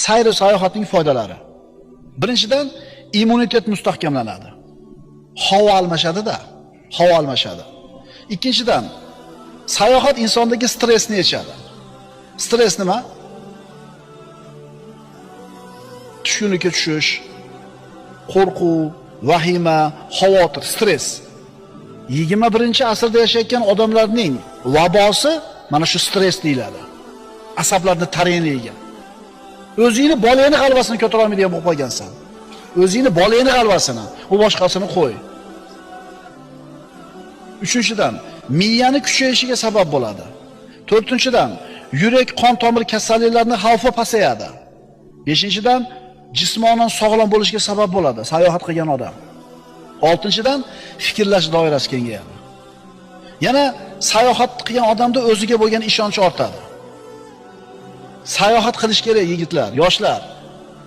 sayr va sayohatning foydalari. Birinchidan, immunitet mustahkamlanadi. Havo almashadi-da, havo almashadi. Ikkinchidan, sayohat insondagi stressni yechadi. Stress nima? Tushkunlikka tushish, qo'rquv, vahima, xavotir, stress. 21-asrda yashayotgan odamlarning vabosi mana shu stress deyiladi. Asablarni tarenligiga. O'zingni bolangni g'alvasini ko'tara olmaydigan bo'lib qolgansan. O'zingni bolangni g'alvasini, u boshqasini qo'y. Uchinchidan, miyani kuchayishiga sabab bo'ladi. To'rtinchidan, yurak qon tomir kasalliklarining xavfi pasayadi. Beshinchidan, jismonan sog'lom bo'lishiga sabab bo'ladi sayohat qilgan odam. Oltinchidan, fikrlash doirasi kengayadi. Yana sayohat qilgan odamda o'ziga bo'lgan ishonch ortadi. Sayohat qilish kerak yigitlar, yoshlar.